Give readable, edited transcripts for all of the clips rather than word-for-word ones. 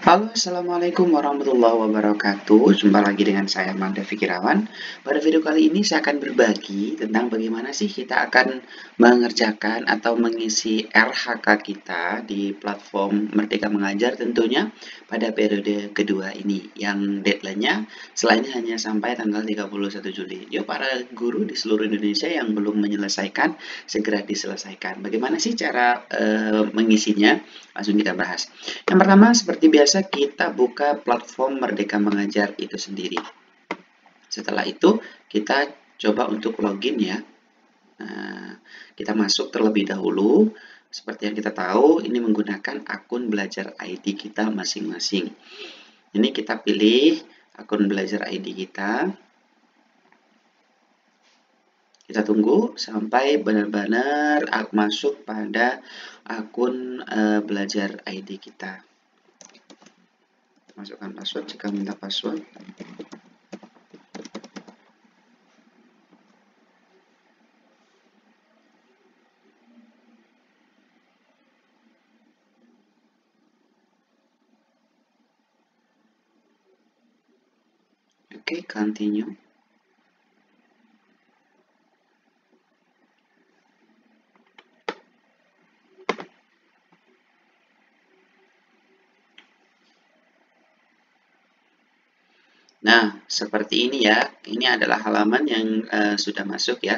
Halo, Assalamualaikum warahmatullahi wabarakatuh. Jumpa lagi dengan saya, Manda Fikirawan. Pada video kali ini saya akan berbagi tentang bagaimana sih kita akan mengerjakan atau mengisi RHK kita di platform Merdeka Mengajar tentunya pada periode kedua ini. Yang deadline-nya selain hanya sampai tanggal 31 Juli. Yuk para guru di seluruh Indonesia yang belum menyelesaikan, segera diselesaikan. Bagaimana sih cara mengisinya? Langsung kita bahas. Yang pertama, seperti biasa, kita buka platform Merdeka Mengajar itu sendiri. Setelah itu, kita coba untuk login ya. Nah, kita masuk terlebih dahulu. Seperti yang kita tahu, ini menggunakan akun belajar ID kita masing-masing. Ini kita pilih akun belajar ID kita. Kita tunggu sampai benar-benar masuk pada akun belajar ID kita. Masukkan password jika minta password. Oke, continue. Nah, seperti ini ya. Ini adalah halaman yang sudah masuk ya.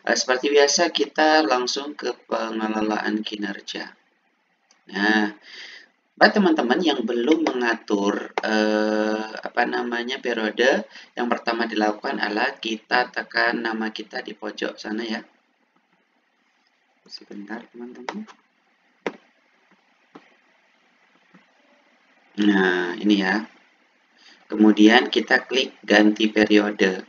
Seperti biasa, kita langsung ke pengelolaan kinerja. Nah, buat teman-teman yang belum mengatur periode, yang pertama dilakukan adalah kita tekan nama kita di pojok sana ya. Sebentar, teman-teman. Nah, ini ya. Kemudian kita klik ganti periode.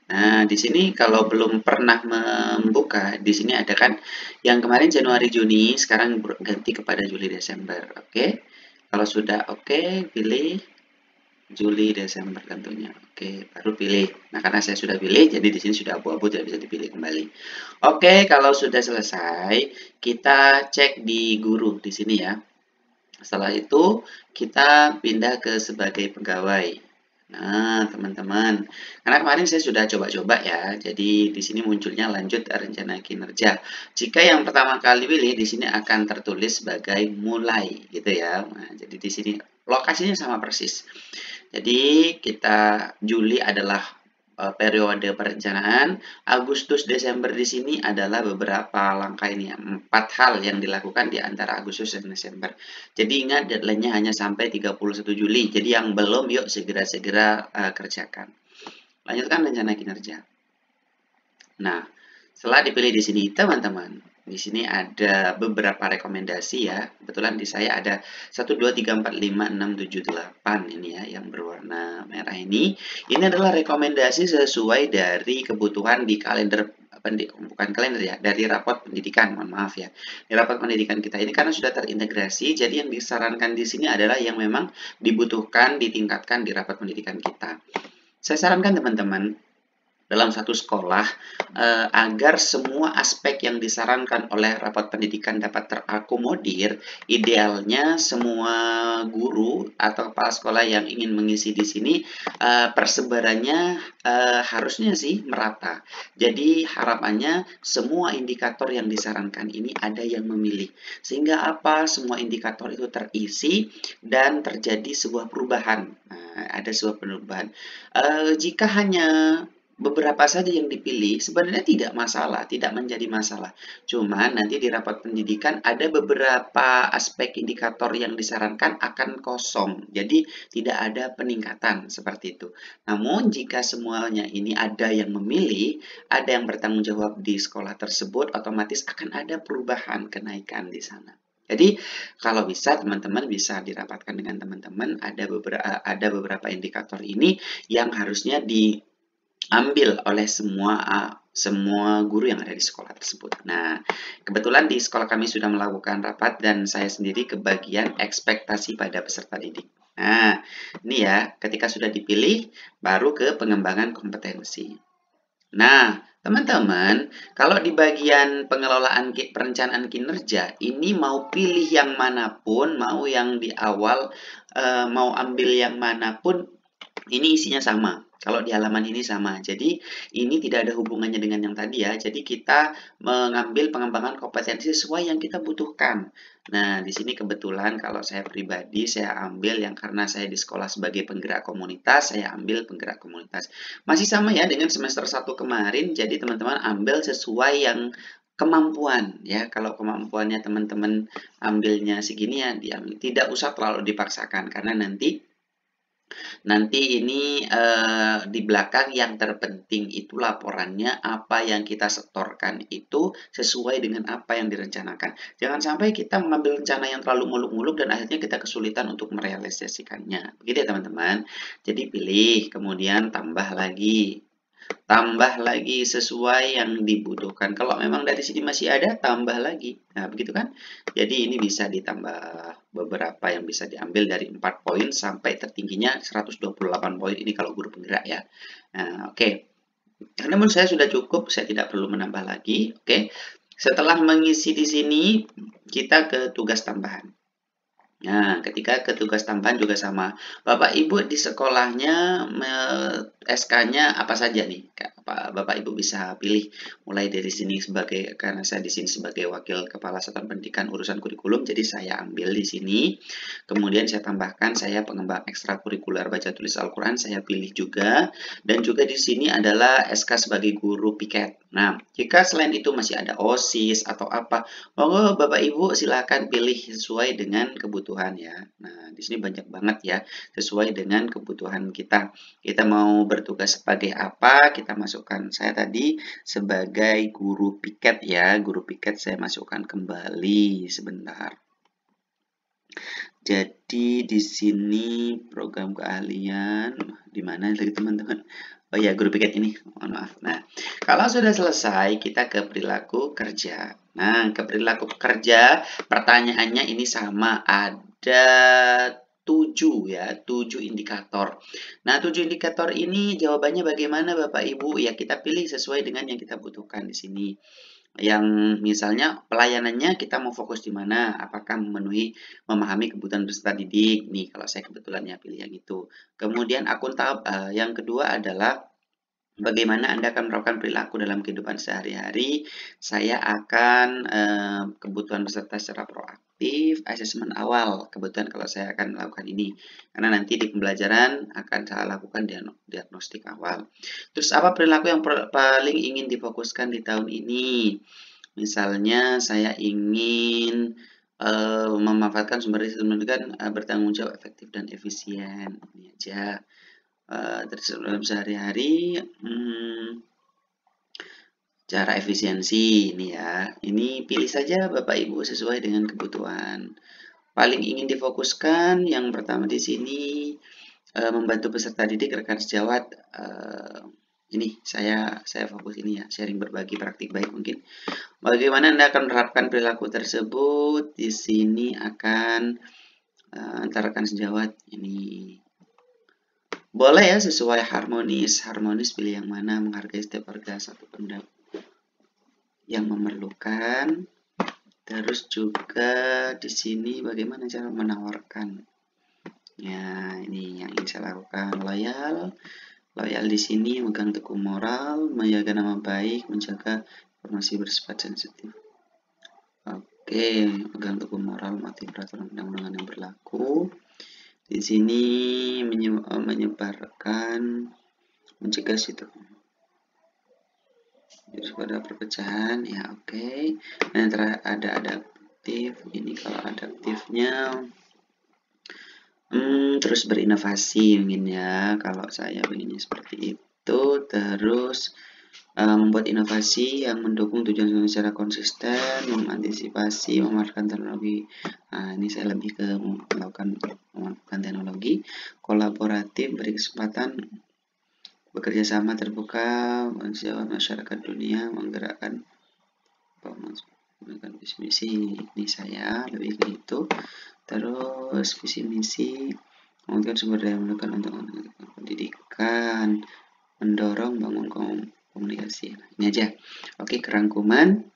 Nah, di sini kalau belum pernah membuka, di sini ada kan yang kemarin Januari Juni, sekarang ganti kepada Juli Desember. Oke. Kalau sudah oke, pilih Juli Desember tentunya. Oke, baru pilih. Nah, karena saya sudah pilih, jadi di sini sudah abu-abu, tidak bisa dipilih kembali. Oke, kalau sudah selesai, kita cek di guru di sini ya. Setelah itu, kita pindah ke sebagai pegawai. Nah, teman-teman, karena kemarin saya sudah coba-coba ya, jadi di sini munculnya lanjut rencana kinerja. Jika yang pertama kali pilih, di sini akan tertulis sebagai mulai, gitu ya. Nah, jadi di sini lokasinya sama persis. Jadi kita Juli adalah periode perencanaan, Agustus Desember di sini adalah beberapa langkah ini, 4 hal yang dilakukan di antara Agustus dan Desember. Jadi ingat deadline-nya hanya sampai 31 Juli. Jadi yang belum yuk segera-segera kerjakan. Lanjutkan rencana kinerja. Nah, setelah dipilih di sini teman-teman, di sini ada beberapa rekomendasi ya. Kebetulan di saya ada 1, 2, 3, 4, 5, 6, 7, 8 ini ya yang berwarna merah ini. Ini adalah rekomendasi sesuai dari kebutuhan di kalender, bukan kalender ya, dari rapot pendidikan, mohon maaf ya. Di rapot pendidikan kita ini karena sudah terintegrasi, jadi yang disarankan di sini adalah yang memang dibutuhkan, ditingkatkan di rapot pendidikan kita. Saya sarankan teman-teman dalam satu sekolah agar semua aspek yang disarankan oleh rapat pendidikan dapat terakomodir. Idealnya semua guru atau kepala sekolah yang ingin mengisi di sini persebarannya harusnya sih merata. Jadi harapannya semua indikator yang disarankan ini ada yang memilih. Sehingga apa? Semua indikator itu terisi dan terjadi sebuah perubahan. Nah, ada sebuah perubahan. Jika hanya beberapa saja yang dipilih, sebenarnya tidak masalah, tidak menjadi masalah. Cuman nanti di rapat pendidikan ada beberapa aspek indikator yang disarankan akan kosong. Jadi tidak ada peningkatan seperti itu. Namun jika semuanya ini ada yang memilih, ada yang bertanggung jawab di sekolah tersebut, otomatis akan ada perubahan kenaikan di sana. Jadi kalau bisa teman-teman bisa dirapatkan dengan teman-teman, ada beberapa indikator ini yang harusnya diambil oleh semua guru yang ada di sekolah tersebut. Nah, kebetulan di sekolah kami sudah melakukan rapat dan saya sendiri ke bagian ekspektasi pada peserta didik. Nah, ini ya, ketika sudah dipilih, baru ke pengembangan kompetensi. Nah, teman-teman, kalau di bagian pengelolaan perencanaan kinerja, ini mau pilih yang manapun, mau yang di awal mau ambil yang manapun, ini isinya sama. Kalau di halaman ini sama. Jadi ini tidak ada hubungannya dengan yang tadi ya. Jadi kita mengambil pengembangan kompetensi sesuai yang kita butuhkan. Nah, di sini kebetulan kalau saya pribadi saya ambil yang karena saya di sekolah sebagai penggerak komunitas, saya ambil penggerak komunitas. Masih sama ya dengan semester 1 kemarin. Jadi teman-teman ambil sesuai yang kemampuan ya. Kalau kemampuannya teman-teman ambilnya segini ya diambil. Tidak usah terlalu dipaksakan karena nanti ini di belakang yang terpenting itu laporannya apa yang kita setorkan itu sesuai dengan apa yang direncanakan. Jangan sampai kita mengambil rencana yang terlalu muluk-muluk dan akhirnya kita kesulitan untuk merealisasikannya. Begitu ya teman-teman. Jadi pilih, kemudian tambah lagi sesuai yang dibutuhkan. Kalau memang dari sini masih ada, tambah lagi. Nah, begitu kan? Jadi ini bisa ditambah beberapa yang bisa diambil dari 4 poin sampai tertingginya 128 poin ini kalau guru penggerak ya. Nah, oke. Karena menurut saya sudah cukup, saya tidak perlu menambah lagi. Oke. Setelah mengisi di sini, kita ke tugas tambahan. Nah, ketika ke tugas tambahan juga sama. Bapak Ibu di sekolahnya SK-nya apa saja nih? Bapak Ibu bisa pilih mulai dari sini sebagai, karena saya di sini sebagai wakil kepala satuan pendidikan urusan kurikulum, jadi saya ambil di sini. Kemudian saya tambahkan saya pengembang ekstrakurikuler baca tulis Al-Qur'an, saya pilih juga. Dan juga di sini adalah SK sebagai guru piket. Nah, jika selain itu masih ada OSIS atau apa, monggo Bapak Ibu silakan pilih sesuai dengan kebutuhan ya. Nah, di sini banyak banget ya, sesuai dengan kebutuhan kita. Kita mau bertugas sebagai apa, kita masukkan. Saya tadi sebagai guru piket ya, guru piket saya masukkan kembali sebentar. Jadi di sini program keahlian di mana lagi teman-teman? Oh ya, guru piket ini, mohon maaf. Nah, kalau sudah selesai, kita ke perilaku kerja. Nah, ke perilaku kerja, pertanyaannya ini sama, ada 7 ya, 7 indikator. Nah, 7 indikator ini jawabannya bagaimana Bapak Ibu? Ya, kita pilih sesuai dengan yang kita butuhkan di sini. Yang misalnya pelayanannya kita mau fokus di mana, apakah memahami kebutuhan peserta didik. Nih, kalau saya kebetulan ya pilih yang itu. Kemudian yang kedua adalah bagaimana Anda akan menerapkan perilaku dalam kehidupan sehari-hari. Saya akan kebutuhan peserta secara proaktif, asesmen awal. Kebetulan kalau saya akan melakukan ini. Karena nanti di pembelajaran akan saya lakukan diagnostik awal. Terus apa perilaku yang paling ingin difokuskan di tahun ini? Misalnya saya ingin memanfaatkan sumber daya pendidikan bertanggung jawab, efektif, dan efisien. Ini aja. Dalam sehari-hari, cara efisiensi ini ya. Ini pilih saja Bapak Ibu sesuai dengan kebutuhan. Paling ingin difokuskan yang pertama di sini membantu peserta didik rekan sejawat. Ini saya fokus ini ya, sharing berbagi praktik baik mungkin. Bagaimana Anda akan menerapkan perilaku tersebut? Di sini akan antara rekan sejawat ini. Boleh ya sesuai harmonis pilih yang mana, menghargai setiap warga satu pendapat yang memerlukan. Terus juga di sini bagaimana cara menawarkan. Ya, ini yang ingin saya lakukan. Loyal di sini megang teguh moral, menjaga nama baik, menjaga informasi bersifat sensitif. Oke, megang teguh moral, mati peraturan undang-undangan yang berlaku. Di sini menyebarkan, mencegah situ pada perpecahan ya. Oke. Dan ada adaptif. Ini kalau adaptifnya terus berinovasi mungkin ya, kalau saya begini seperti itu. Terus membuat inovasi yang mendukung tujuan secara konsisten, mengantisipasi, memanfaatkan teknologi. Nah, ini saya lebih ke melakukan memanfaatkan teknologi, kolaboratif, beri kesempatan bekerja sama terbuka, masyarakat dunia, menggerakkan visi misi. Ini saya lebih ke itu. Terus visi misi menggunakan sumber daya mendukung untuk pendidikan, mendorong bangun komunikasi. Nah, ini aja. Oke, kerangkuman.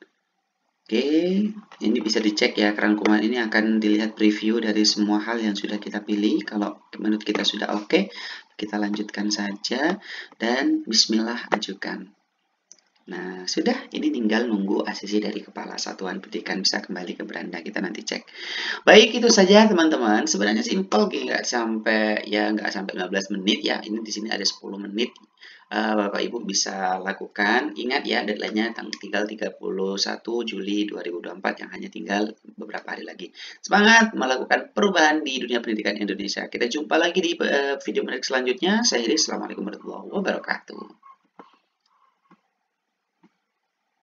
Oke, ini bisa dicek ya, kerangkuman ini akan dilihat preview dari semua hal yang sudah kita pilih. Kalau menurut kita sudah oke, kita lanjutkan saja dan bismillah ajukan. Nah, sudah, ini tinggal nunggu ACC dari Kepala Satuan Pendidikan bisa kembali ke beranda, kita nanti cek. Baik, itu saja teman-teman. Sebenarnya simpel, nggak sampai 15 menit ya. Ini di sini ada 10 menit. Bapak Ibu bisa lakukan. Ingat ya, deadline-nya tinggal 31 Juli 2024 yang hanya tinggal beberapa hari lagi. Semangat melakukan perubahan di dunia pendidikan Indonesia. Kita jumpa lagi di video menarik selanjutnya. Saya Heri, Assalamualaikum warahmatullahi wabarakatuh.